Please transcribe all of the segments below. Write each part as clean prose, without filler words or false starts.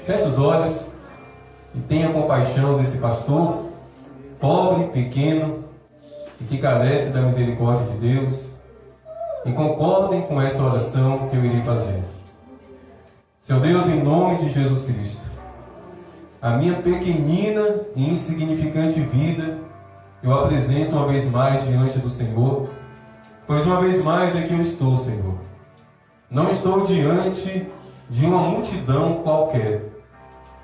Feche os olhos e tenha compaixão desse pastor, pobre, pequeno, e que carece da misericórdia de Deus, e concordem com essa oração que eu irei fazer. Seu Deus, em nome de Jesus Cristo, a minha pequenina e insignificante vida eu apresento uma vez mais diante do Senhor, pois uma vez mais aqui eu estou, Senhor. Não estou diante de uma multidão qualquer.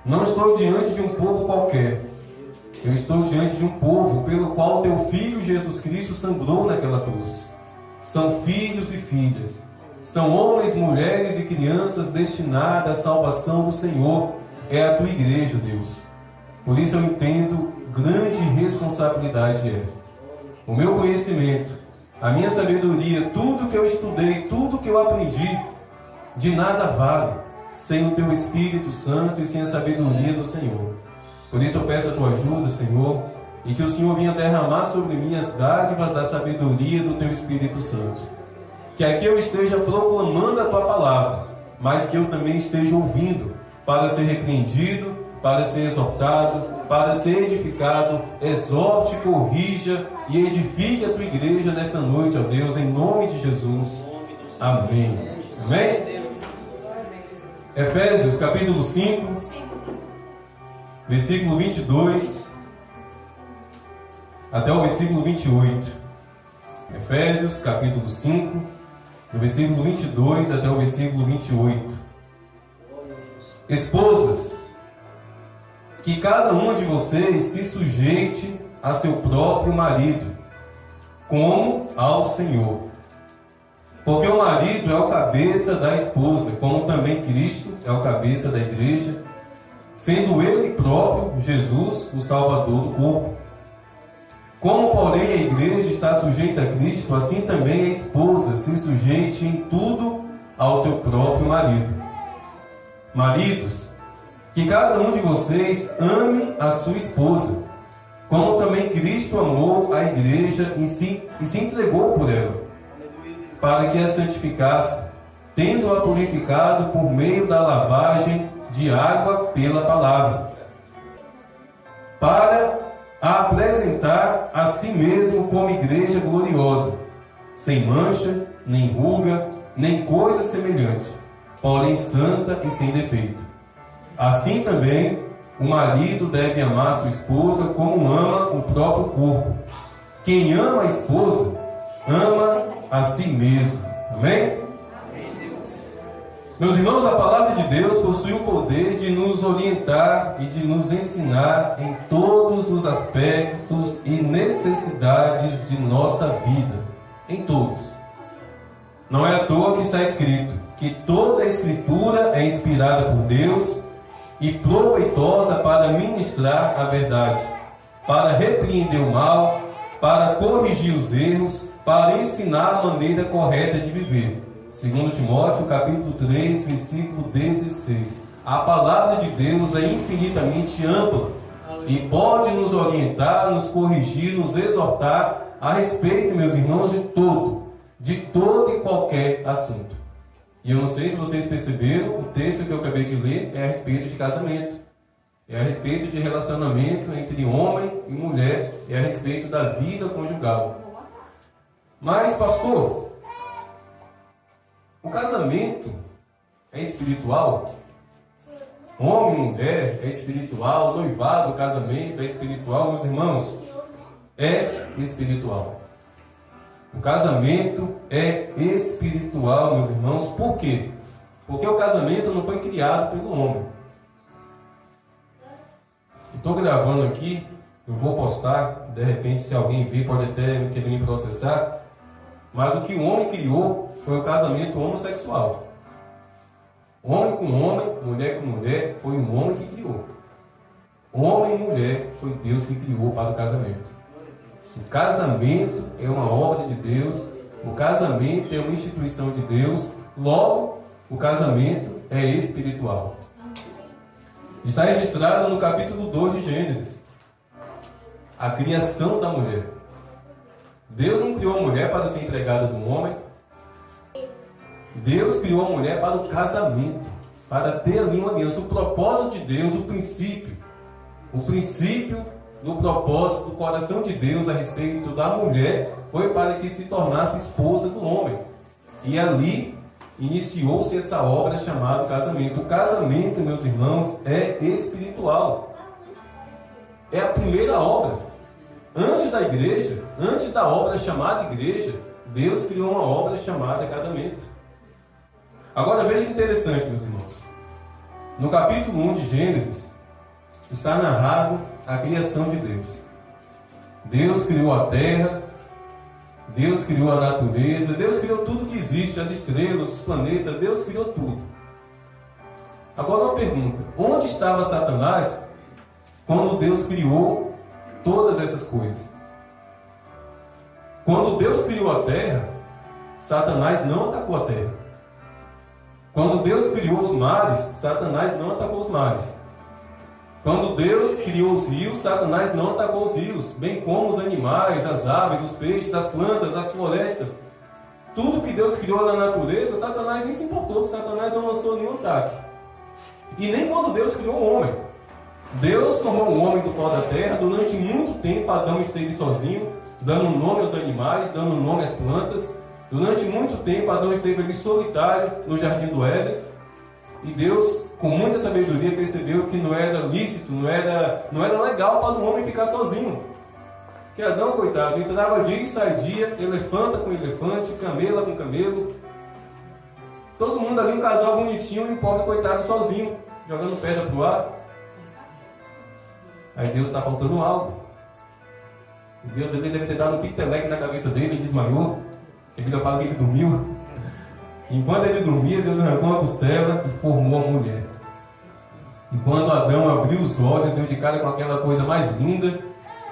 Não estou diante de um povo qualquer. Eu estou diante de um povo pelo qual teu Filho Jesus Cristo sangrou naquela cruz. São filhos e filhas. São homens, mulheres e crianças destinadas à salvação do Senhor. É a tua igreja, Deus. Por isso eu entendo grande responsabilidade é. O meu conhecimento, a minha sabedoria, tudo que eu estudei, tudo que eu aprendi, de nada vale sem o teu Espírito Santo e sem a sabedoria do Senhor. Por isso eu peço a tua ajuda, Senhor, e que o Senhor venha derramar sobre mim as dádivas da sabedoria do teu Espírito Santo. Que aqui eu esteja proclamando a tua palavra, mas que eu também esteja ouvindo, para ser repreendido, para ser exortado, para ser edificado. Exorte, corrija e edifique a tua igreja nesta noite, ó Deus, em nome de Jesus. Amém. Amém? Efésios capítulo 5, versículo 22 até o versículo 28. Efésios capítulo 5, do versículo 22 até o versículo 28. Esposas, que cada um de vocês se sujeite a seu próprio marido, como ao Senhor. Porque o marido é o cabeça da esposa, como também Cristo é o cabeça da igreja, sendo ele próprio, Jesus, o Salvador do corpo. Como, porém, a igreja está sujeita a Cristo, assim também a esposa se sujeite em tudo ao seu próprio marido. Maridos, que cada um de vocês ame a sua esposa, como também Cristo amou a igreja e se entregou por ela, para que a santificasse, tendo-a purificado por meio da lavagem de água pela palavra, para a apresentar a si mesmo como igreja gloriosa, sem mancha, nem ruga, nem coisa semelhante, porém santa e sem defeito. Assim também o marido deve amar sua esposa como ama o próprio corpo. Quem ama a esposa, ama a si mesmo. Amém? Meus irmãos, a palavra de Deus possui o poder de nos orientar e de nos ensinar em todos os aspectos e necessidades de nossa vida. Em todos. Não é à toa que está escrito que toda a Escritura é inspirada por Deus e proveitosa para ministrar a verdade, para repreender o mal, para corrigir os erros, para ensinar a maneira correta de viver. 2 Timóteo, capítulo 3, versículo 16. A palavra de Deus é infinitamente ampla e pode nos orientar, nos corrigir, nos exortar a respeito, meus irmãos, de todo e qualquer assunto. E eu não sei se vocês perceberam, o texto que eu acabei de ler é a respeito de casamento. É a respeito de relacionamento entre homem e mulher. É a respeito da vida conjugal. Mas, pastor, o casamento é espiritual? Homem e mulher é espiritual? O noivado, o casamento é espiritual? Meus irmãos, é espiritual. O casamento é espiritual, meus irmãos. Por quê? Porque o casamento não foi criado pelo homem. Estou gravando aqui, eu vou postar, de repente se alguém ver pode até querer me processar, mas o que o homem criou foi o casamento homossexual. Homem com homem, mulher com mulher, foi o homem que criou. Homem e mulher foi Deus que criou para o casamento. O casamento é uma obra de Deus, o casamento é uma instituição de Deus, logo, o casamento é espiritual. Está registrado no capítulo 2 de Gênesis, a criação da mulher. Deus não criou a mulher para ser empregada do homem. Deus criou a mulher para o casamento. para ter ali uma aliança. O propósito de Deus, o princípio do propósito do coração de Deus a respeito da mulher foi para que se tornasse esposa do homem. E ali iniciou-se essa obra chamada casamento. O casamento, meus irmãos, é espiritual. É a primeira obra. Antes da igreja, antes da obra chamada igreja, Deus criou uma obra chamada casamento. Agora veja que interessante, meus irmãos. No capítulo 1 de Gênesis, está narrado a criação de Deus. Deus criou a terra, Deus criou a natureza, Deus criou tudo que existe, as estrelas, os planetas, Deus criou tudo. Agora uma pergunta: onde estava Satanás quando Deus criou todas essas coisas? Quando Deus criou a terra, Satanás não atacou a terra. Quando Deus criou os mares, Satanás não atacou os mares. Quando Deus criou os rios, Satanás não atacou os rios, bem como os animais, as aves, os peixes, as plantas, as florestas. Tudo que Deus criou na natureza, Satanás nem se importou, Satanás não lançou nenhum ataque. E nem quando Deus criou o homem. Deus tomou o homem do pó da terra. Durante muito tempo Adão esteve sozinho, dando nome aos animais, dando nome às plantas. Durante muito tempo Adão esteve ali solitário no jardim do Éden. E Deus, com muita sabedoria, percebeu que não era lícito, não era legal para o homem ficar sozinho. Que Adão, coitado, entrava dia e saía, elefanta com elefante, camela com camelo. Todo mundo ali, um casal bonitinho, e o pobre coitado sozinho, jogando pedra pro ar. Aí Deus está faltando algo. Deus ele deve ter dado um piteleque na cabeça dele e desmaiou. A Bíblia fala que ele dormiu. Enquanto ele dormia, Deus arrancou uma costela e formou a mulher. E quando Adão abriu os olhos, deu de cara com aquela coisa mais linda.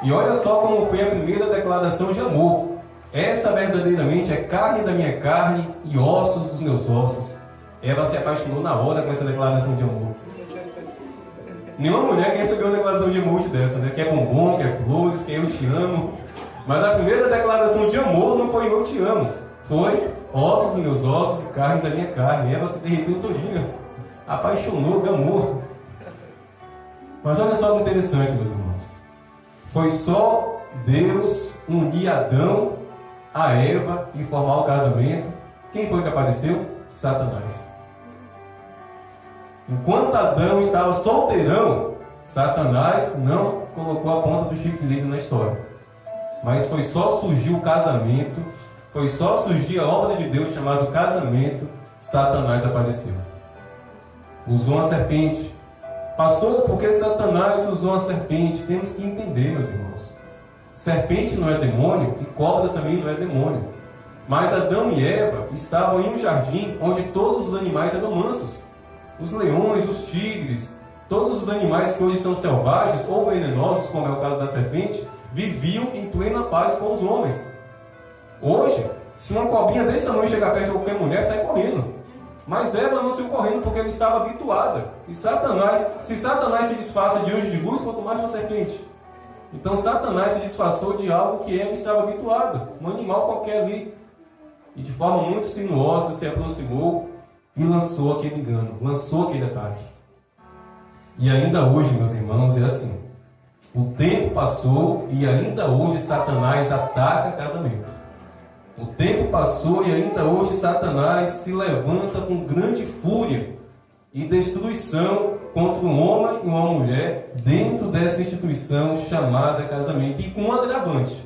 E olha só como foi a primeira declaração de amor. Essa verdadeiramente é carne da minha carne e ossos dos meus ossos. Eva se apaixonou na hora com essa declaração de amor. Nenhuma mulher quer receber uma declaração de amor dessa, né? Quer bombom, quer flores, quer eu te amo. Mas a primeira declaração de amor não foi eu te amo. Foi ossos dos meus ossos e carne da minha carne. Ela se derreteu todinha. Apaixonou de amor. Mas olha só que interessante, meus irmãos. Foi só Deus unir Adão a Eva e formar o casamento. Quem foi que apareceu? Satanás. Enquanto Adão estava solteirão, Satanás não colocou a ponta do chifre dele na história. Mas foi só surgir o casamento, foi só surgir a obra de Deus chamada casamento, Satanás apareceu. Usou uma serpente. Pastor, por que Satanás usou uma serpente? Temos que entender, meus irmãos. Serpente não é demônio e cobra também não é demônio. Mas Adão e Eva estavam em um jardim onde todos os animais eram mansos. Os leões, os tigres, todos os animais que hoje são selvagens ou venenosos, como é o caso da serpente, viviam em plena paz com os homens. Hoje, se uma cobrinha desse tamanho chegar perto de qualquer mulher, sai correndo. Mas Eva não saiu correndo porque ela estava habituada. E Satanás, se Satanás se disfarça de anjo de luz, quanto mais uma serpente. Então Satanás se disfarçou de algo que Eva estava habituada, um animal qualquer ali. E de forma muito sinuosa se aproximou e lançou aquele engano, lançou aquele ataque. E ainda hoje, meus irmãos, é assim. O tempo passou e ainda hoje Satanás ataca casamento. O tempo passou e ainda hoje Satanás se levanta com grande fúria e destruição contra um homem e uma mulher dentro dessa instituição chamada casamento. E com um agravante.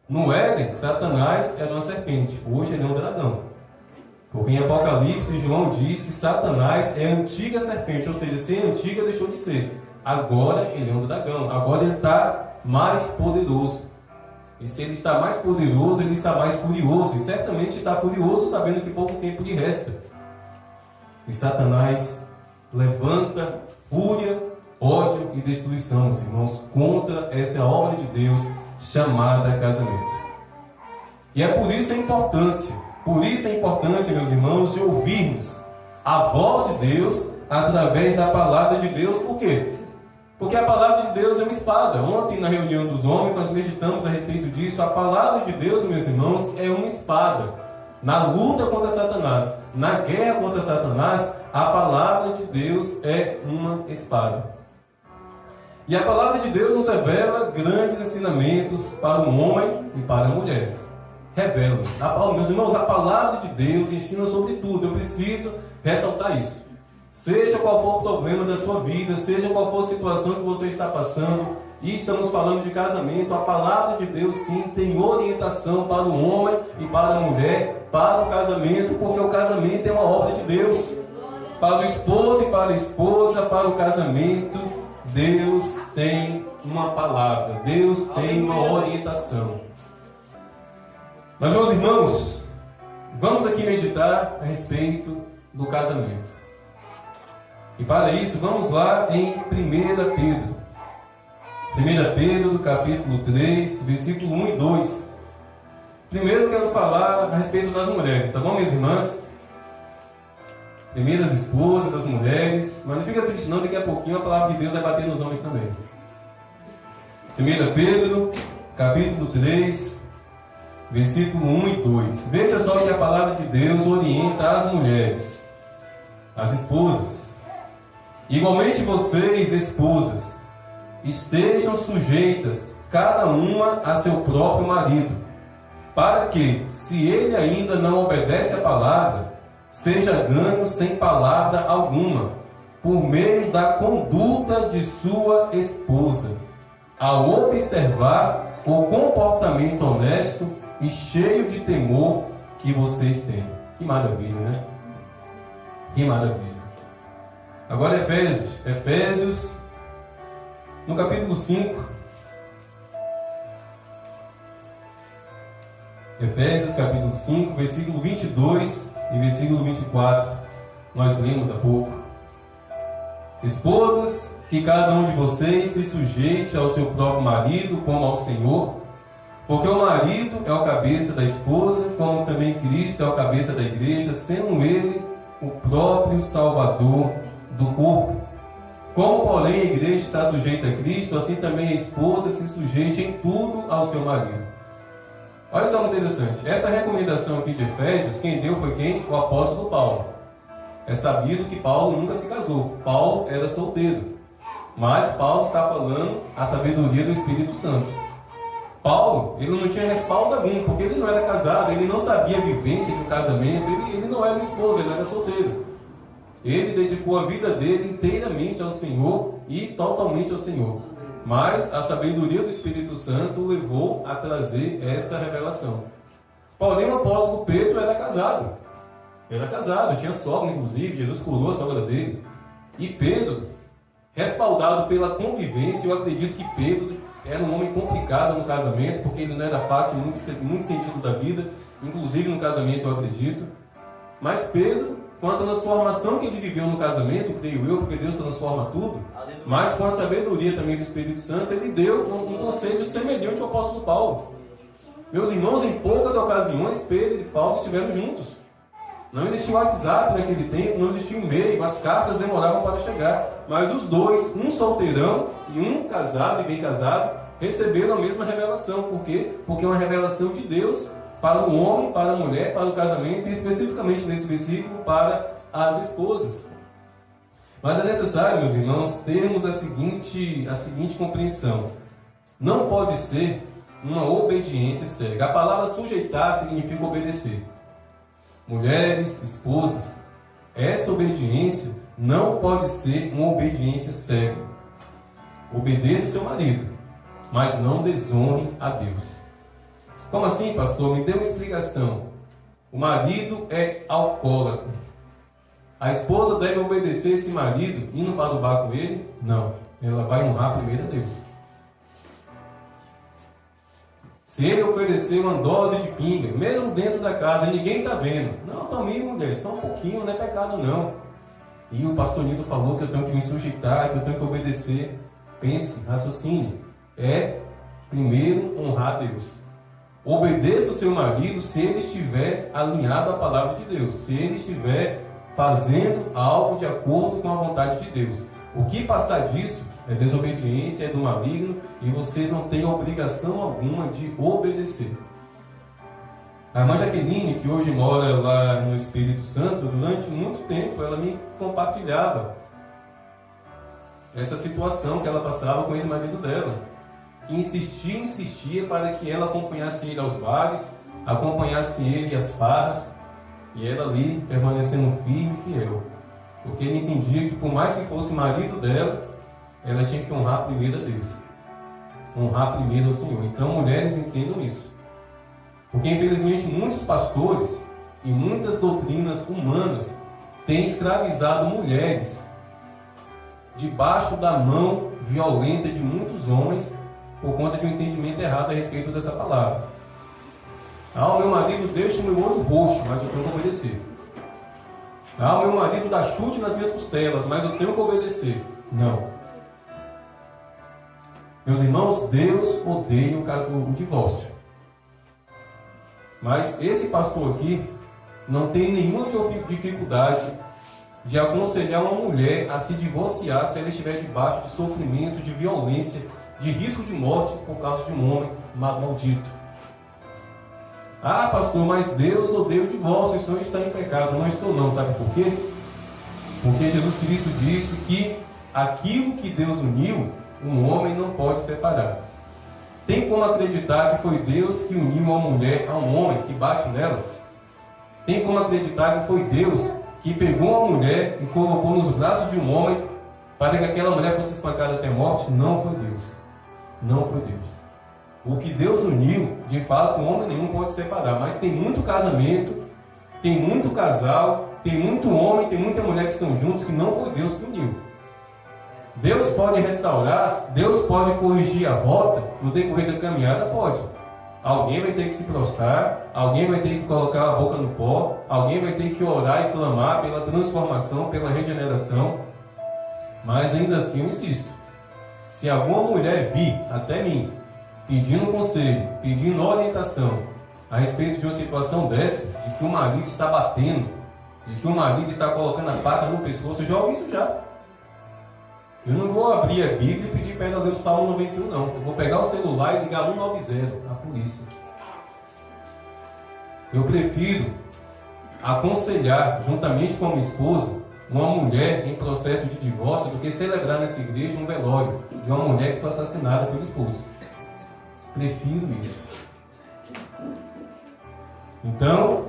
No Éden, Satanás era uma serpente, hoje ele é um dragão. Porque em Apocalipse, João diz que Satanás é a antiga serpente, ou seja, ser antiga deixou de ser. Agora ele é um dragão, agora ele está mais poderoso. E se ele está mais poderoso, ele está mais furioso. E certamente está furioso sabendo que pouco tempo lhe resta. E Satanás levanta fúria, ódio e destruição, meus irmãos, contra essa obra de Deus chamada casamento. E é por isso a importância, meus irmãos, de ouvirmos a voz de Deus através da palavra de Deus. Por quê? Porque a palavra de Deus é uma espada. Ontem, na reunião dos homens, nós meditamos a respeito disso. A palavra de Deus, meus irmãos, é uma espada. Na luta contra Satanás, na guerra contra Satanás, a palavra de Deus é uma espada. E a palavra de Deus nos revela grandes ensinamentos para o homem e para a mulher. Revela. Meus irmãos, a palavra de Deus ensina sobre tudo. Eu preciso ressaltar isso. Seja qual for o problema da sua vida, seja qual for a situação que você está passando, e estamos falando de casamento, a palavra de Deus sim tem orientação para o homem e para a mulher, para o casamento, porque o casamento é uma obra de Deus. Para o esposo e para a esposa, para o casamento, Deus tem uma palavra, Deus tem uma orientação. Mas, meus irmãos, vamos aqui meditar a respeito do casamento. E para isso, vamos lá em 1 Pedro. 1 Pedro, capítulo 3, versículo 1 e 2. Primeiro eu quero falar a respeito das mulheres, tá bom, minhas irmãs? Primeiras esposas, as mulheres. Mas não fica triste não, daqui a pouquinho a palavra de Deus vai bater nos homens também. 1 Pedro, capítulo 3, versículo 1 e 2. Veja só que a palavra de Deus orienta as mulheres, as esposas. Igualmente vocês, esposas, estejam sujeitas, cada uma a seu próprio marido, para que, se ele ainda não obedece à palavra, seja ganho sem palavra alguma, por meio da conduta de sua esposa, ao observar o comportamento honesto e cheio de temor que vocês têm. Que maravilha, né? Que maravilha. Agora Efésios, no capítulo 5. Efésios, capítulo 5, versículo 22 e versículo 24. Nós lemos há pouco. Esposas, que cada um de vocês se sujeite ao seu próprio marido como ao Senhor, porque o marido é o cabeça da esposa, como também Cristo é o cabeça da igreja, sendo ele o próprio Salvador do corpo. Como, porém, a igreja está sujeita a Cristo, assim também a esposa se sujeite em tudo ao seu marido. Olha só que interessante. Essa recomendação aqui de Efésios, quem deu foi quem? O apóstolo Paulo. É sabido que Paulo nunca se casou. Paulo era solteiro. Mas Paulo está falando a sabedoria do Espírito Santo. Paulo, ele não tinha respaldo algum, porque ele não era casado, ele não sabia a vivência do casamento, ele não era esposo, ele era solteiro. Ele dedicou a vida dele inteiramente ao Senhor e totalmente ao Senhor. Mas a sabedoria do Espírito Santo o levou a trazer essa revelação. Porém, o apóstolo Pedro era casado. Era casado, tinha sogra, inclusive. Jesus curou a sogra dele. E Pedro, respaldado pela convivência, eu acredito que Pedro era um homem complicado no casamento, porque ele não era fácil em muitos sentidos da vida, inclusive no casamento, eu acredito. Mas Pedro, com a transformação que ele viveu no casamento, creio eu, porque Deus transforma tudo, mas com a sabedoria também do Espírito Santo, ele deu um conselho semelhante ao apóstolo Paulo. Meus irmãos, em poucas ocasiões, Pedro e Paulo estiveram juntos. Não existia o WhatsApp naquele tempo, não existia e-mail, as cartas demoravam para chegar. Mas os dois, um solteirão e um casado e bem casado, receberam a mesma revelação. Por quê? Porque é uma revelação de Deus para o homem, para a mulher, para o casamento e especificamente nesse versículo para as esposas. Mas é necessário, meus irmãos, termos a seguinte compreensão. Não pode ser uma obediência cega. A palavra sujeitar significa obedecer. Mulheres, esposas, essa obediência não pode ser uma obediência cega. Obedeça o seu marido, mas não desonre a Deus. Como assim, pastor? Me dê uma explicação. O marido é alcoólatra. A esposa deve obedecer esse marido indo para o bar com ele? Não. Ela vai honrar primeiro a Deus. Se ele oferecer uma dose de pinga, mesmo dentro da casa, e ninguém está vendo. Não, tome, mulher, só um pouquinho, não é pecado não. E o pastor Nito falou que eu tenho que me sujeitar, que eu tenho que obedecer. Pense, raciocine. É, primeiro, honrar a Deus. Obedeça o seu marido se ele estiver alinhado à palavra de Deus. Se ele estiver fazendo algo de acordo com a vontade de Deus. O que passar disso é desobediência, é do maligno, e você não tem obrigação alguma de obedecer. A irmã Jaqueline, que hoje mora lá no Espírito Santo, durante muito tempo ela me compartilhava essa situação que ela passava com o ex-marido dela, que insistia para que ela acompanhasse ele aos bares, acompanhasse ele às farras, e ela ali permanecendo firme e fiel, porque ele entendia que por mais que fosse marido dela, ela tinha que honrar primeiro a Deus, honrar primeiro ao Senhor. Então mulheres entendam isso, porque infelizmente muitos pastores e muitas doutrinas humanas têm escravizado mulheres debaixo da mão violenta de muitos homens por conta de um entendimento errado a respeito dessa palavra. O meu marido deixa o meu olho roxo, mas eu tenho que obedecer. O meu marido dá chute nas minhas costelas, mas eu tenho que obedecer. Não. Meus irmãos, Deus odeia o divórcio. Mas esse pastor aqui não tem nenhuma dificuldade de aconselhar uma mulher a se divorciar se ela estiver debaixo de sofrimento, de violência, de risco de morte por causa de um homem maldito. Pastor, mas Deus odeia o divórcio, o senhor está em pecado. Não estou não, sabe por quê? Porque Jesus Cristo disse que aquilo que Deus uniu, um homem não pode separar. Tem como acreditar que foi Deus que uniu uma mulher a um homem que bate nela? Tem como acreditar que foi Deus que pegou uma mulher e colocou nos braços de um homem para que aquela mulher fosse espancada até a morte? Não foi Deus. Não foi Deus. O que Deus uniu, de fato, homem nenhum pode separar. Mas tem muito casamento, tem muito casal, tem muito homem, tem muita mulher que estão juntos que não foi Deus que uniu. Deus pode restaurar, Deus pode corrigir a rota no decorrer da caminhada, pode. Alguém vai ter que se prostrar, alguém vai ter que colocar a boca no pó, alguém vai ter que orar e clamar pela transformação, pela regeneração. Mas ainda assim eu insisto, se alguma mulher vir até mim, pedindo conselho, pedindo orientação a respeito de uma situação dessa, de que o marido está batendo, de que o marido está colocando a faca no pescoço, eu já ouvi isso já. Eu não vou abrir a Bíblia e pedir para ela ler o Salmo 91, não. Eu vou pegar o celular e ligar 190, a polícia. Eu prefiro aconselhar, juntamente com a minha esposa, uma mulher em processo de divórcio, do que celebrar nessa igreja um velório de uma mulher que foi assassinada pelo esposo. Prefiro isso. Então,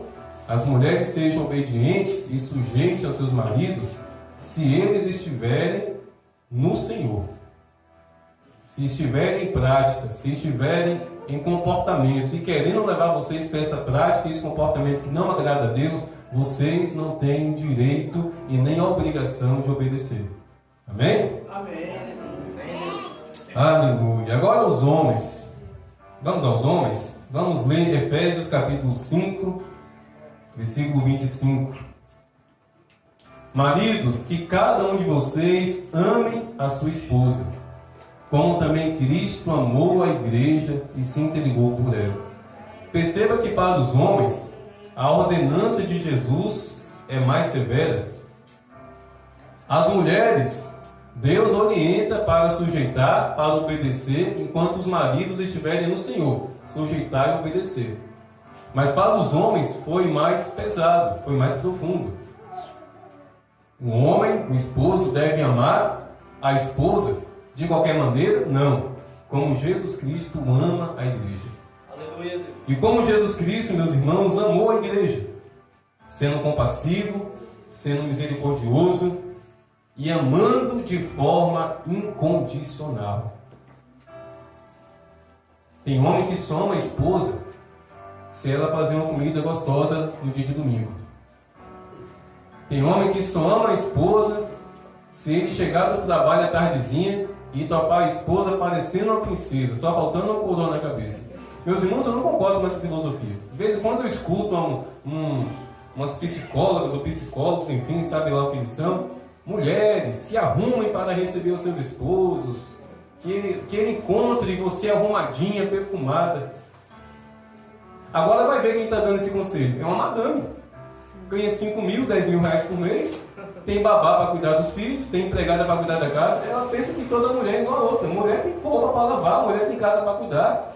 as mulheres sejam obedientes e sujeitas aos seus maridos, se eles estiverem no Senhor, se estiverem em prática, se estiverem em comportamentos e querendo levar vocês para essa prática e esse comportamento que não agrada a Deus, vocês não têm direito e nem a obrigação de obedecer. Amém? Amém. Aleluia. Agora os homens. Vamos aos homens? Vamos ler Efésios capítulo 5, versículo 25. Maridos, que cada um de vocês ame a sua esposa, como também Cristo amou a igreja e se entregou por ela. Perceba que para os homens, a ordenança de Jesus é mais severa. As mulheres, Deus orienta para sujeitar, para obedecer, enquanto os maridos estiverem no Senhor, sujeitar e obedecer. Mas para os homens foi mais pesado, foi mais profundo. O homem, o esposo, deve amar a esposa de qualquer maneira? Não. Como Jesus Cristo ama a igreja. Aleluia, Deus. E como Jesus Cristo, meus irmãos, amou a igreja, sendo compassivo, sendo misericordioso e amando de forma incondicional. Tem homem que só ama a esposa se ela fazer uma comida gostosa no dia de domingo. Tem homem que só ama a esposa se ele chegar do trabalho à tardezinha e topar a esposa parecendo uma princesa, só faltando uma coroa na cabeça. Meus irmãos, eu não concordo com essa filosofia. De vez em quando eu escuto umas psicólogas ou psicólogos, enfim, sabe lá o que eles são. Mulheres, se arrumem para receber os seus esposos, que ele encontre você arrumadinha, perfumada. Agora vai ver quem está dando esse conselho. É uma madame. Ganha 5 mil, 10 mil reais por mês, tem babá para cuidar dos filhos, tem empregada para cuidar da casa. Ela pensa que toda mulher é igual a outra. Mulher tem roupa para lavar, mulher tem casa para cuidar.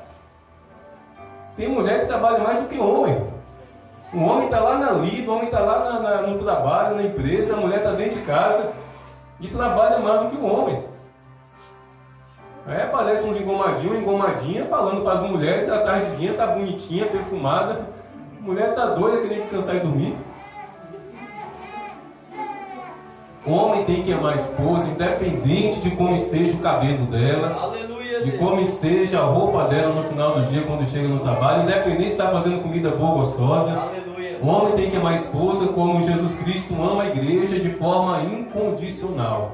Tem mulher que trabalha mais do que homem. O homem está lá na lida, o homem está lá no trabalho, na empresa, a mulher está dentro de casa e trabalha mais do que o homem. Aí aparece uns engomadinhos, engomadinha, falando para as mulheres, a tardezinha está bonitinha, perfumada. A mulher está doida, querendo descansar e dormir. O homem tem que amar a esposa, independente de como esteja o cabelo dela. Aleluia, de como esteja a roupa dela no final do dia, quando chega no trabalho, independente se está fazendo comida boa, gostosa. Aleluia. O homem tem que amar a esposa como Jesus Cristo ama a igreja, de forma incondicional.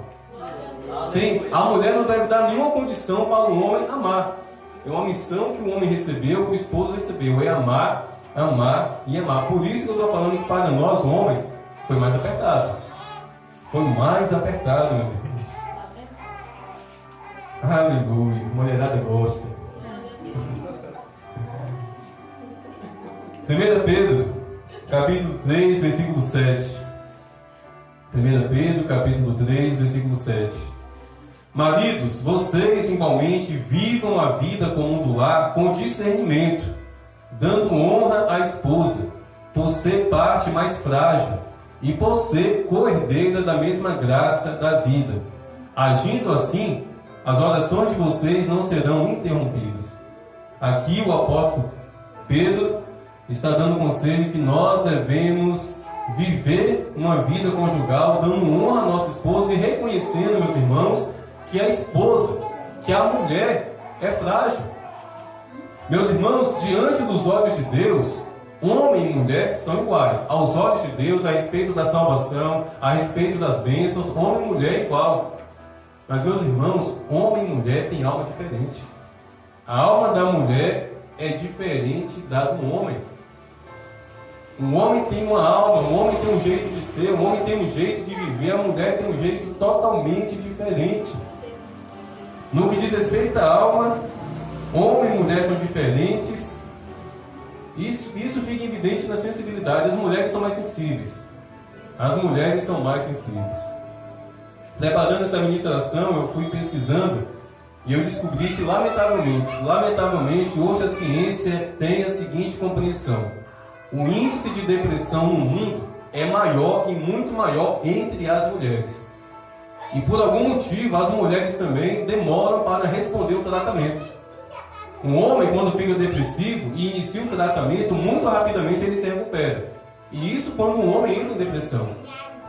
A mulher não deve dar nenhuma condição para o homem amar. É uma missão que o homem recebeu, que o esposo recebeu, é amar, amar e amar. Por isso que eu estou falando que para nós homens foi mais apertado. Foi mais apertado, meus irmãos. Aleluia, mulherada gosta. 1 Pedro, capítulo 3, versículo 7. 1 Pedro, capítulo 3, versículo 7. Maridos, vocês igualmente vivam a vida comum do lar com discernimento, dando honra à esposa, por ser parte mais frágil, e por ser co-herdeira da mesma graça da vida. Agindo assim, as orações de vocês não serão interrompidas. Aqui o apóstolo Pedro está dando conselho que nós devemos viver uma vida conjugal, dando honra à nossa esposa e reconhecendo, meus irmãos, que a esposa, que a mulher é frágil. Meus irmãos, diante dos olhos de Deus, homem e mulher são iguais. Aos olhos de Deus, a respeito da salvação, a respeito das bênçãos, homem e mulher é igual. Mas, meus irmãos, homem e mulher têm alma diferente. A alma da mulher é diferente da do homem. O homem tem uma alma, o homem tem um jeito de ser, o homem tem um jeito de viver, a mulher tem um jeito totalmente diferente. No que diz respeito à alma, homem e mulher são diferentes. Isso fica evidente na sensibilidade. As mulheres são mais sensíveis. As mulheres são mais sensíveis. Preparando essa ministração, eu fui pesquisando e eu descobri que, lamentavelmente, hoje a ciência tem a seguinte compreensão: o índice de depressão no mundo é maior e muito maior entre as mulheres. E por algum motivo, as mulheres também demoram para responder o tratamento. Um homem, quando fica depressivo e inicia o tratamento, muito rapidamente ele se recupera. E isso quando um homem entra em depressão.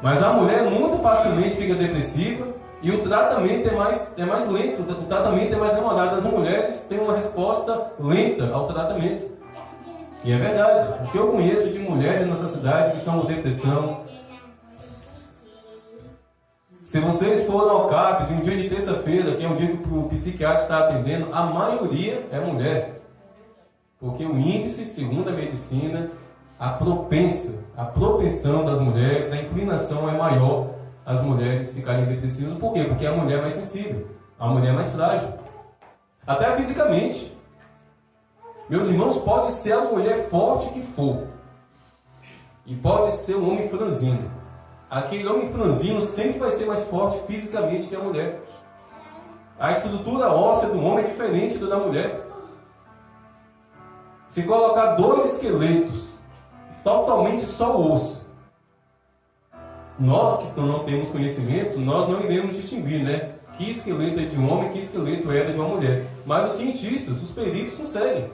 Mas a mulher muito facilmente fica depressiva e o tratamento é mais lento, o tratamento é mais demorado. As mulheres têm uma resposta lenta ao tratamento. E é verdade. O que eu conheço de mulheres nessa cidade que estão com depressão. Se vocês forem ao CAPES, em um dia de terça-feira, que é um dia que o psiquiatra está atendendo, a maioria é mulher. Porque o índice, segundo a medicina, a propensão das mulheres, a inclinação é maior as mulheres ficarem depressivas. Por quê? Porque a mulher é mais sensível, a mulher é mais frágil. Até fisicamente. Meus irmãos, pode ser a mulher forte que for. E pode ser um homem franzino. Aquele homem franzino sempre vai ser mais forte fisicamente que a mulher. A estrutura óssea do homem é diferente da mulher. Se colocar dois esqueletos, totalmente só o osso, nós que não temos conhecimento, nós não iremos distinguir, né? Que esqueleto é de um homem, que esqueleto é de uma mulher. Mas os cientistas, os peritos conseguem.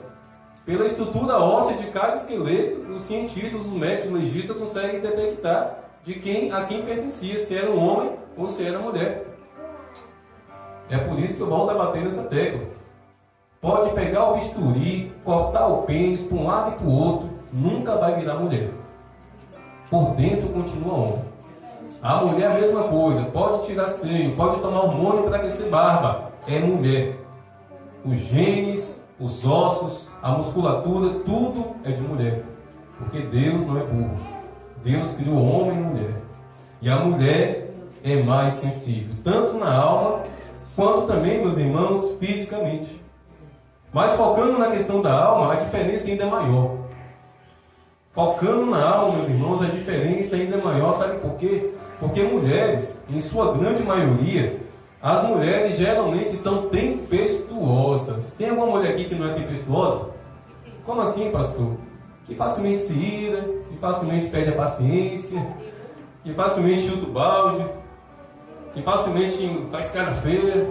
Pela estrutura óssea de cada esqueleto, os cientistas, os médicos, os legistas conseguem detectar a quem pertencia, se era um homem ou se era mulher. É por isso que eu volto a bater nessa tecla. Pode pegar o bisturi, cortar o pênis para um lado e para o outro, nunca vai virar mulher. Por dentro continua homem. A mulher é a mesma coisa, pode tirar seio, pode tomar hormônio para crescer barba, é mulher. Os genes, os ossos, a musculatura, tudo é de mulher. Porque Deus não é burro. Deus criou homem e mulher. E a mulher é mais sensível, tanto na alma, quanto também, meus irmãos, fisicamente. Mas focando na questão da alma, a diferença ainda é maior. Focando na alma, meus irmãos, a diferença ainda é maior. Sabe por quê? Porque mulheres, em sua grande maioria, as mulheres geralmente são tempestuosas. Tem alguma mulher aqui que não é tempestuosa? Como assim, pastor? que facilmente se ira, que facilmente perde a paciência, que facilmente chuta o balde, que facilmente faz cara feia,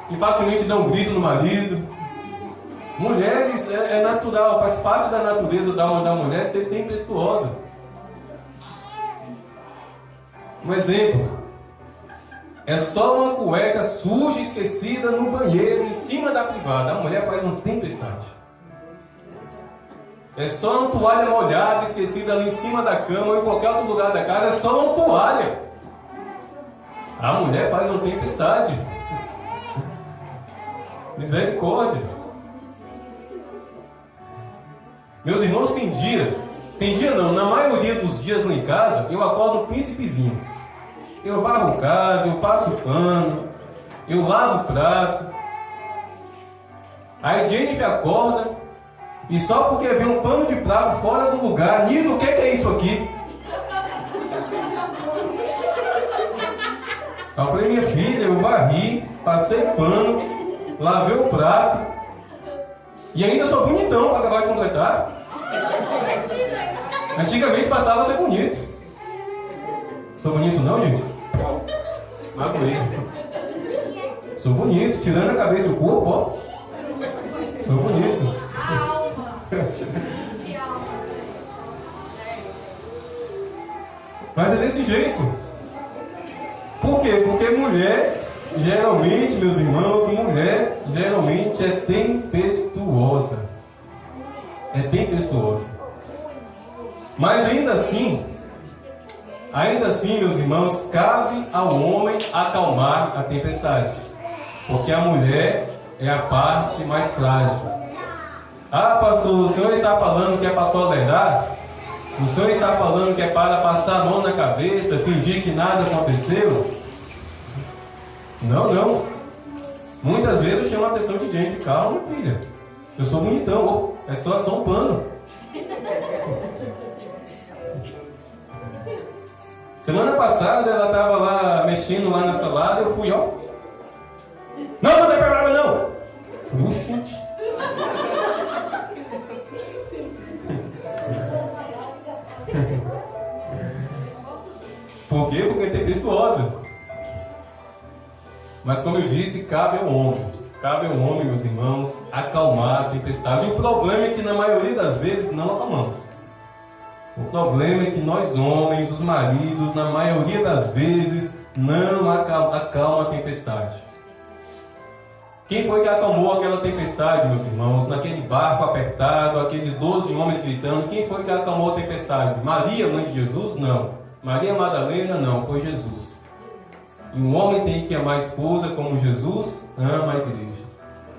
que facilmente dá um grito no marido. Mulheres, é natural, faz parte da natureza da mulher ser tempestuosa. Um exemplo, é só uma cueca suja, esquecida no banheiro, em cima da privada, a mulher faz uma tempestade. É só uma toalha molhada, esquecida ali em cima da cama ou em qualquer outro lugar da casa, é só uma toalha. A mulher faz uma tempestade. Misericórdia. Meus irmãos, tem dia não, na maioria dos dias lá em casa, eu acordo um príncipezinho. Eu varro casa, eu passo pano, eu lavo o prato. Aí Jennifer acorda e só porque vê um pano de prato fora do lugar, Nilo, o que é isso aqui? Eu falei, minha filha, eu varri, passei pano, lavei o prato e ainda sou bonitão para acabar de completar. Antigamente bastava ser bonito. Sou bonito não, gente? Magoei. Sou bonito, tirando a cabeça e o corpo, ó. Sou bonito. Mas é desse jeito. Por quê? Porque mulher, geralmente, meus irmãos, mulher geralmente é tempestuosa. É tempestuosa. Mas ainda assim, meus irmãos, cabe ao homem acalmar a tempestade. Porque a mulher é a parte mais frágil. Ah, pastor, o senhor está falando que é para tolerar? O senhor está falando que é para passar a mão na cabeça, fingir que nada aconteceu? Não. Muitas vezes eu chamo a atenção de gente. Calma, filha. Eu sou bonitão, ó. É só um pano. Semana passada ela estava lá mexendo lá na salada, eu fui, ó. Não tem problema não! Puxa. Por quê? Porque é tempestuosa. Mas como eu disse, cabe ao homem. Cabe ao homem, meus irmãos, acalmar a tempestade. E o problema é que na maioria das vezes não acalmamos. O problema é que nós homens, os maridos, na maioria das vezes, não acalma a tempestade. Quem foi que acalmou aquela tempestade, meus irmãos? Naquele barco apertado, aqueles 12 homens gritando, quem foi que acalmou a tempestade? Maria, mãe de Jesus? Não. Maria Madalena? Não, foi Jesus. E um homem tem que amar a esposa como Jesus ama a igreja.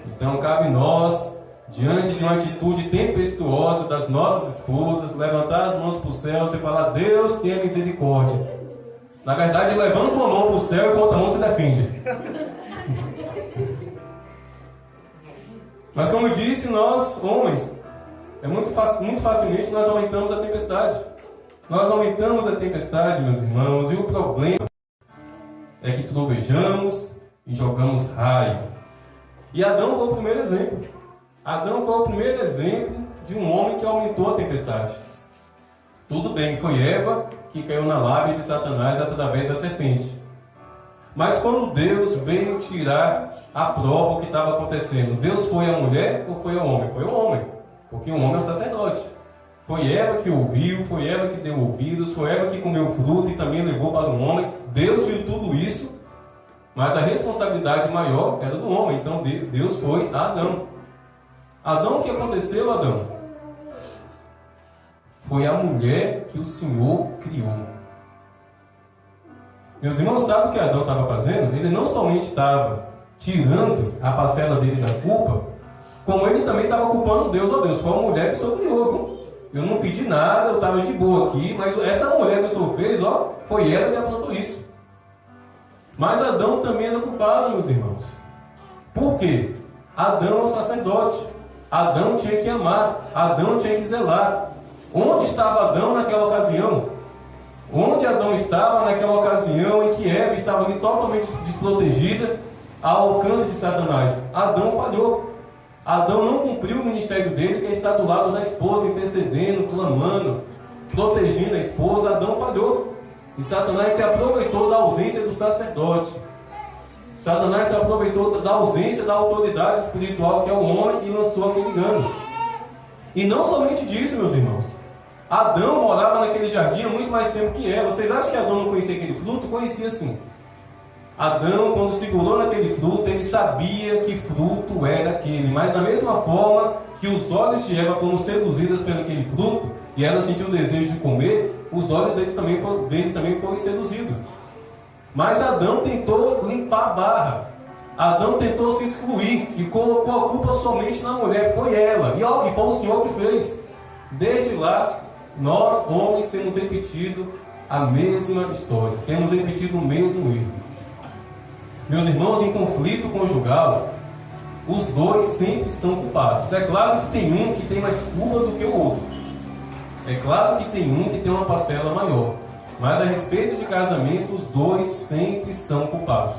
Então cabe nós, diante de uma atitude tempestuosa das nossas esposas, levantar as mãos para o céu e falar, Deus tenha misericórdia. Na verdade, levanta uma mão para o céu e com outra mão se defende. Mas como eu disse, nós, homens, muito facilmente nós aumentamos a tempestade. Nós aumentamos a tempestade, meus irmãos, e o problema é que trovejamos e jogamos raio. E Adão foi o primeiro exemplo. Adão foi o primeiro exemplo de um homem que aumentou a tempestade. Tudo bem que foi Eva que caiu na lábia de Satanás através da serpente. Mas quando Deus veio tirar a prova o que estava acontecendo, Deus foi a mulher ou foi o homem? Foi o homem, porque o homem é o sacerdote. Foi Eva que ouviu, foi Eva que deu ouvidos, foi Eva que comeu fruto e também levou para o homem. Deus viu tudo isso, mas a responsabilidade maior era do homem. Então Deus foi a Adão. Adão, o que aconteceu, Adão? Foi a mulher que o Senhor criou. Meus irmãos, sabem o que Adão estava fazendo? Ele não somente estava tirando a parcela dele da culpa, como ele também estava culpando Deus. Ó Deus, foi a mulher que o Senhor criou, viu? Eu não pedi nada, eu estava de boa aqui, mas essa mulher que o Senhor fez, ó, foi ela que aprontou isso. Mas Adão também era culpado, meus irmãos. Por quê? Adão é o sacerdote. Adão tinha que amar, Adão tinha que zelar. Onde estava Adão naquela ocasião? Onde Adão estava naquela ocasião em que Eva estava ali totalmente desprotegida ao alcance de Satanás? Adão falhou. Adão não cumpriu o ministério dele, que é estar do lado da esposa, intercedendo, clamando, protegendo a esposa. Adão falhou. E Satanás se aproveitou da ausência do sacerdote. Satanás se aproveitou da ausência da autoridade espiritual, que é o homem, e lançou aquele engano. E não somente disso, meus irmãos. Adão morava naquele jardim há muito mais tempo que Eva. Vocês acham que Adão não conhecia aquele fruto? Conhecia sim. Adão, quando segurou naquele fruto, ele sabia que fruto era aquele. Mas da mesma forma que os olhos de Eva foram seduzidos pelo aquele fruto, e ela sentiu o desejo de comer, os olhos dele também foram seduzidos. Mas Adão tentou limpar a barra. Adão tentou se excluir e colocou a culpa somente na mulher. Foi ela. E foi o Senhor que fez. Desde lá, nós, homens, temos repetido a mesma história. Temos repetido o mesmo erro. Meus irmãos, em conflito conjugal, os dois sempre são culpados. É claro que tem um que tem mais culpa do que o outro. É claro que tem um que tem uma parcela maior. Mas a respeito de casamento, os dois sempre são culpados.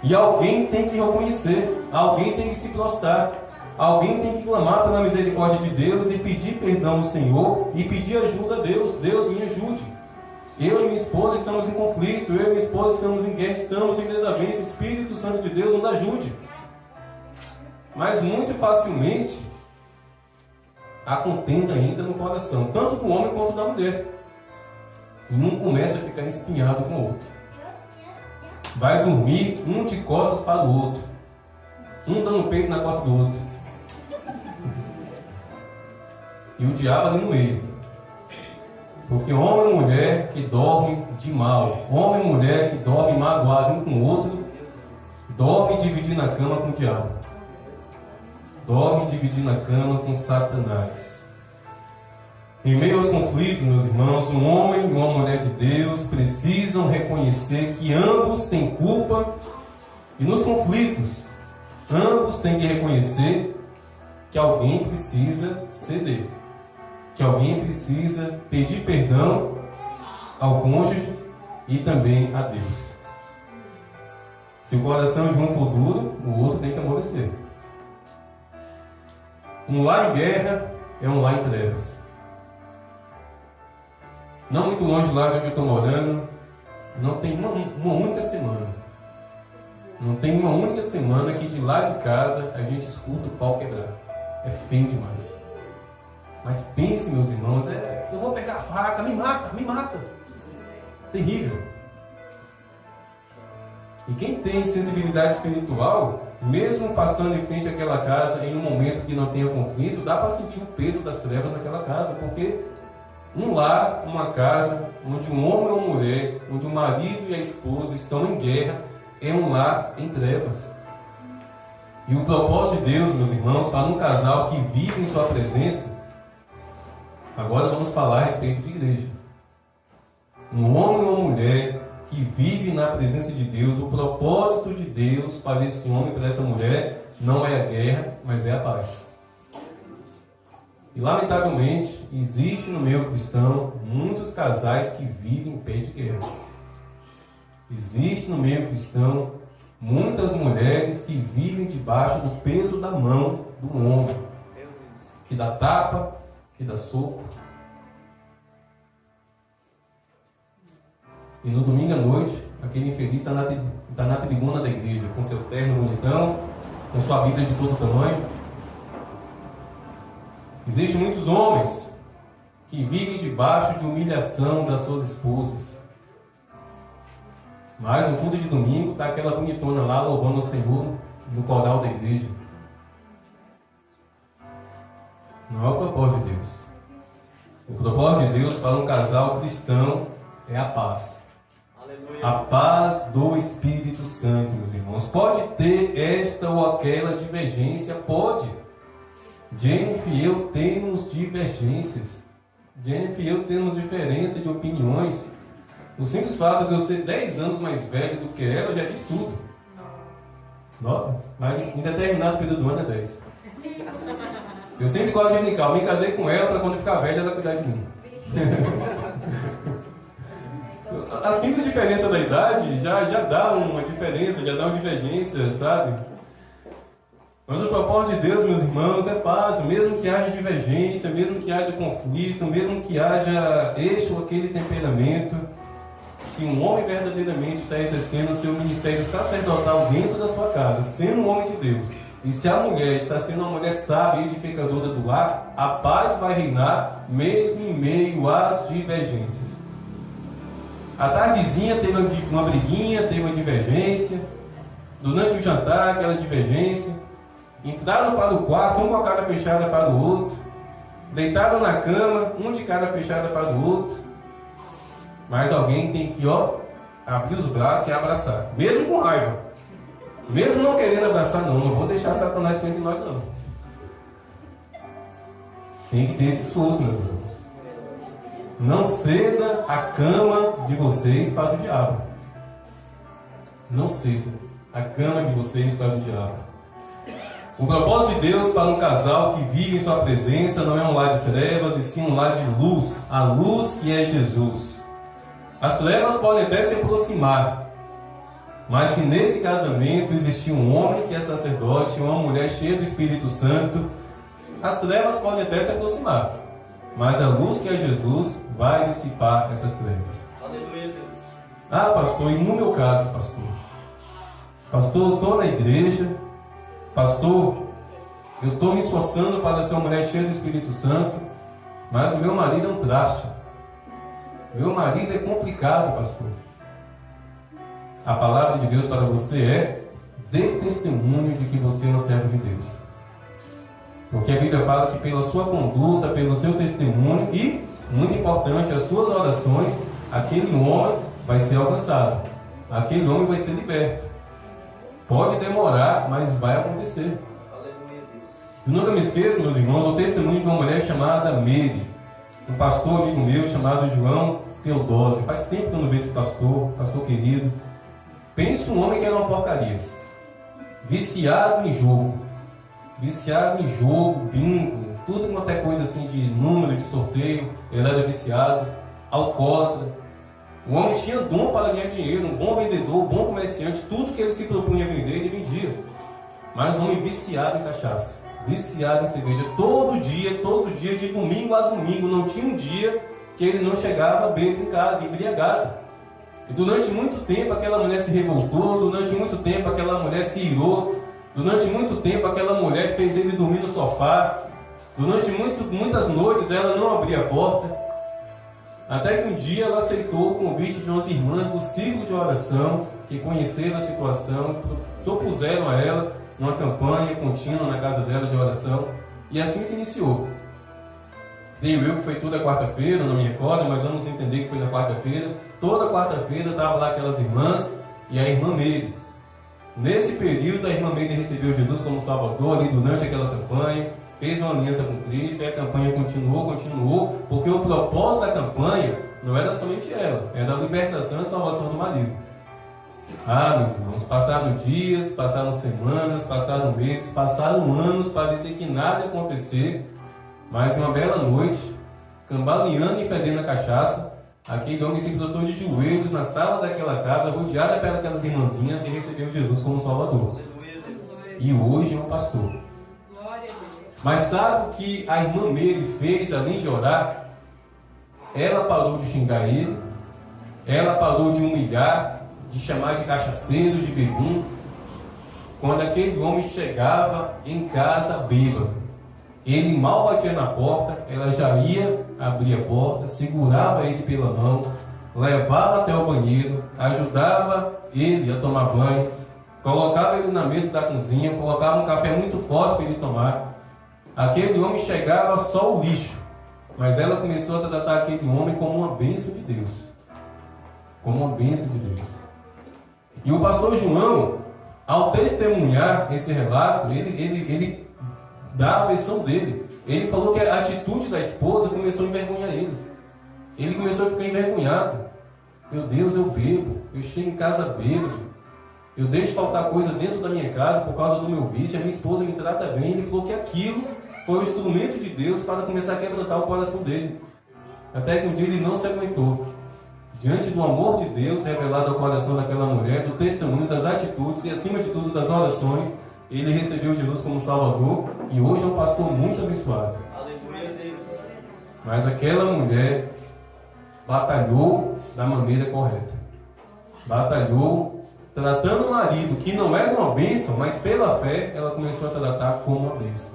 E alguém tem que reconhecer, alguém tem que se prostrar, alguém tem que clamar pela misericórdia de Deus e pedir perdão ao Senhor e pedir ajuda a Deus. Deus, me ajude. Eu e minha esposa estamos em conflito, eu e minha esposa estamos em guerra, estamos em desavença. Espírito Santo de Deus, nos ajude. Mas muito facilmente a contenda entra no coração, tanto do homem quanto da mulher. E um começa a ficar espinhado com o outro. Vai dormir um de costas para o outro, um dando peito na costa do outro, e o diabo ali no meio. Porque homem e mulher que dormem de mal, homem e mulher que dormem magoado um com o outro, dormem dividindo a cama com o diabo, dormem dividindo a cama com Satanás. Em meio aos conflitos, meus irmãos, um homem e uma mulher de Deus precisam reconhecer que ambos têm culpa, e nos conflitos, ambos têm que reconhecer que alguém precisa ceder, que alguém precisa pedir perdão ao cônjuge e também a Deus. Se o coração de um for duro, o outro tem que amolecer. Um lar em guerra é um lar em trevas. Não muito longe lá de onde eu estou morando, não tem uma única semana. Não tem uma única semana que de lá de casa a gente escuta o pau quebrar. É feio demais. Mas pense, meus irmãos, eu vou pegar a faca, me mata. Terrível. E quem tem sensibilidade espiritual, mesmo passando em frente àquela casa em um momento que não tenha conflito, dá para sentir o peso das trevas naquela casa, porque um lar, uma casa, onde um homem ou uma mulher, onde o marido e a esposa estão em guerra, é um lar em trevas. E o propósito de Deus, meus irmãos, para um casal que vive em sua presença, agora vamos falar a respeito de igreja. Um homem ou uma mulher que vive na presença de Deus, o propósito de Deus para esse homem e para essa mulher não é a guerra, mas é a paz. E lamentavelmente, existe no meio cristão muitos casais que vivem em pé de guerra. Existe no meio cristão muitas mulheres que vivem debaixo do peso da mão do homem, que dá tapa, que dá soco. E no domingo à noite, aquele infeliz está na tribuna da igreja, com seu terno bonitão, com sua Bíblia de todo tamanho. Existem muitos homens que vivem debaixo de humilhação das suas esposas. Mas no culto de domingo está aquela bonitona lá louvando o Senhor no coral da igreja. Não é o propósito de Deus. O propósito de Deus para um casal cristão é a paz. Aleluia. A paz do Espírito Santo, meus irmãos. Pode ter esta ou aquela divergência, pode. Jennifer e eu temos divergências. Jennifer e eu temos diferença de opiniões. O simples fato de eu ser 10 anos mais velho do que ela já diz tudo. Nota? Mas em determinado período do ano é 10. Eu sempre gosto de brincar. Eu me casei com ela para quando ficar velha ela cuidar de mim. A simples diferença da idade já dá uma diferença, já dá uma divergência, sabe? Mas o propósito de Deus, meus irmãos, é paz, mesmo que haja divergência, mesmo que haja conflito, mesmo que haja este ou aquele temperamento. Se um homem verdadeiramente está exercendo o seu ministério sacerdotal dentro da sua casa, sendo um homem de Deus, e se a mulher está sendo uma mulher sábia e edificadora do lar, a paz vai reinar mesmo em meio às divergências. À tardezinha teve uma briguinha, teve uma divergência. Durante o jantar, aquela divergência. Entraram para o quarto, um com a cara fechada para o outro. Deitaram na cama, um de cara fechada para o outro. Mas alguém tem que, abrir os braços e abraçar. Mesmo com raiva. Mesmo não querendo abraçar, não vou deixar Satanás frente de nós, não. Tem que ter esse esforço, meus irmãos. Não ceda a cama de vocês para o diabo. Não ceda a cama de vocês para o diabo. O propósito de Deus para um casal que vive em sua presença não é um lar de trevas, e sim um lar de luz. A luz que é Jesus. As trevas podem até se aproximar, mas se nesse casamento existir um homem que é sacerdote, uma mulher cheia do Espírito Santo, as trevas podem até se aproximar, mas a luz que é Jesus vai dissipar essas trevas. Aleluia, Deus. Ah, pastor, e no meu caso, pastor, eu estou na igreja, pastor, eu estou me esforçando para ser uma mulher cheia do Espírito Santo, mas o meu marido é um traste. Meu marido é complicado, pastor. A palavra de Deus para você é: dê testemunho de que você é um servo de Deus. Porque a Bíblia fala que pela sua conduta, pelo seu testemunho e, muito importante, as suas orações, aquele homem vai ser alcançado. Aquele homem vai ser liberto. Pode demorar, mas vai acontecer. Aleluia, Deus. Eu nunca me esqueço, meus irmãos, o testemunho de uma mulher chamada Mary. Um pastor amigo meu chamado João Teodósio. Faz tempo que eu não vejo esse pastor querido. Pensa um homem que era uma porcaria. Viciado em jogo, bingo, tudo quanto é coisa assim de número, de sorteio. Ele era viciado, alcoólatra. O homem tinha dom para ganhar dinheiro, um bom vendedor, um bom comerciante. Tudo que ele se propunha a vender, ele vendia. Mas um homem viciado em cachaça, viciado em cerveja, todo dia, de domingo a domingo. Não tinha um dia que ele não chegava bêbado em casa, embriagado. E durante muito tempo aquela mulher se revoltou, durante muito tempo aquela mulher se irou, durante muito tempo aquela mulher fez ele dormir no sofá, durante muitas noites ela não abria a porta, até que um dia ela aceitou o convite de umas irmãs do círculo de oração, que conheceram a situação, propuseram a ela uma campanha contínua na casa dela de oração, e assim se iniciou. Creio eu que foi toda quarta-feira, não me recordo, mas vamos entender que foi na quarta-feira. Toda quarta-feira estavam lá aquelas irmãs e a irmã Meire. Nesse período, a irmã Meire recebeu Jesus como Salvador ali durante aquela campanha, fez uma aliança com Cristo, e a campanha continuou, porque o propósito da campanha não era somente ela, era a libertação e a salvação do marido. Ah, meus irmãos, passaram dias, passaram semanas, passaram meses, passaram anos, parecia que nada ia acontecer. Mas uma bela noite, cambaleando e fedendo a cachaça, aquele homem se prostrou de joelhos na sala daquela casa, rodeado pelas irmãzinhas, e recebeu Jesus como Salvador. E hoje é um pastor. Mas sabe o que a irmã Meire fez além de orar? Ela parou de xingar ele, ela parou de humilhar, de chamar de cachaceiro, de bebum. Quando aquele homem chegava em casa bêbado, ele mal batia na porta, ela já ia abrir a porta, segurava ele pela mão, levava até o banheiro, ajudava ele a tomar banho, colocava ele na mesa da cozinha, colocava um café muito forte para ele tomar. Aquele homem chegava só o lixo, mas ela começou a tratar aquele homem como uma bênção de Deus. Como uma bênção de Deus. E o pastor João, ao testemunhar esse relato, ele dá a versão dele. Ele falou que a atitude da esposa começou a envergonhar ele. Ele começou a ficar envergonhado. Meu Deus, eu bebo, eu chego em casa bêbado, eu deixo faltar coisa dentro da minha casa por causa do meu vício, a minha esposa me trata bem. Ele falou que aquilo foi o instrumento de Deus para começar a quebrantar o coração dele. Até que um dia ele não se aguentou. Diante do amor de Deus revelado ao coração daquela mulher, do testemunho, das atitudes e acima de tudo das orações, ele recebeu Jesus como Salvador e hoje é um pastor muito abençoado. Aleluia, Deus. Mas aquela mulher batalhou da maneira correta. Batalhou tratando o marido, que não era uma bênção, mas pela fé ela começou a tratar como uma bênção.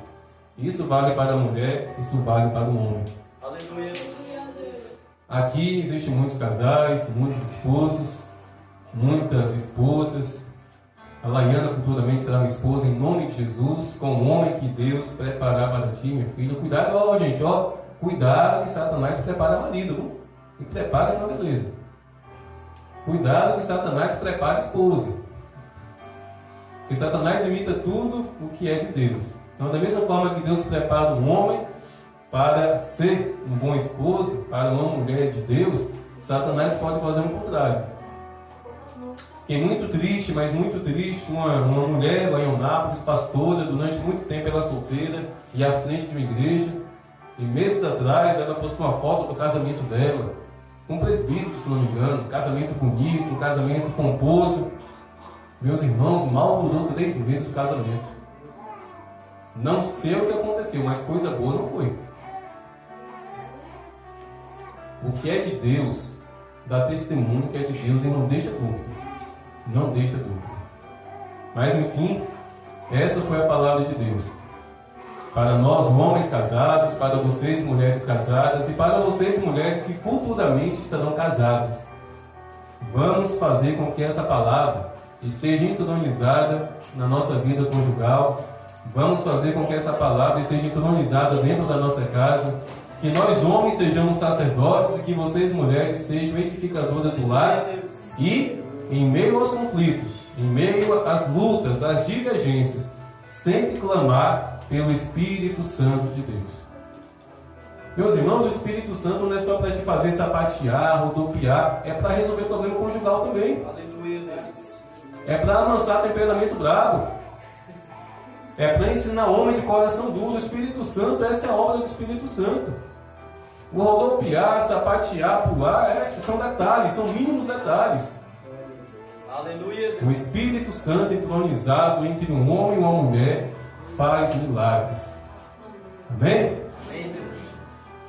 Isso vale para a mulher, isso vale para o homem. Aleluia. Aqui existem muitos casais, muitos esposos, muitas esposas. A Laiana futuramente será uma esposa em nome de Jesus, com o homem que Deus preparar para ti, minha filha. Cuidado, ó, gente, ó, cuidado que Satanás prepara marido, viu? E prepara uma beleza. Cuidado que Satanás prepara esposa. Porque Satanás imita tudo o que é de Deus. Então, da mesma forma que Deus prepara um homem para ser um bom esposo, para uma mulher de Deus, Satanás pode fazer o contrário. Que é muito triste, mas muito triste, uma mulher lá em Eunápolis, pastora, durante muito tempo ela solteira e à frente de uma igreja, e meses atrás ela postou uma foto do casamento dela, com um presbítero, se não me engano, um casamento bonito, um casamento pomposo. Meus irmãos, mal durou 3 meses do casamento. Não sei o que aconteceu, mas coisa boa não foi. O que é de Deus, dá testemunho que é de Deus e não deixa dúvida. Não deixa dúvida. Mas enfim, essa foi a palavra de Deus. Para nós, homens casados, para vocês, mulheres casadas, e para vocês, mulheres que futuramente estarão casadas. Vamos fazer com que essa palavra esteja entronizada na nossa vida conjugal. Vamos fazer com que essa palavra esteja entronizada dentro da nossa casa. Que nós, homens, sejamos sacerdotes e que vocês, mulheres, sejam edificadoras do lar. E, em meio aos conflitos, em meio às lutas, às divergências, sempre clamar pelo Espírito Santo de Deus. Meus irmãos, o Espírito Santo não é só para te fazer sapatear, rodopiar, é para resolver o problema conjugal também. Aleluia, Deus. É para amansar temperamento bravo. É para ensinar homem de coração duro. O Espírito Santo, essa é a obra do Espírito Santo. O rodopiar, sapatear, pular, são detalhes, são mínimos detalhes. Aleluia, Deus. O Espírito Santo entronizado entre um homem e uma mulher faz milagres. Amém?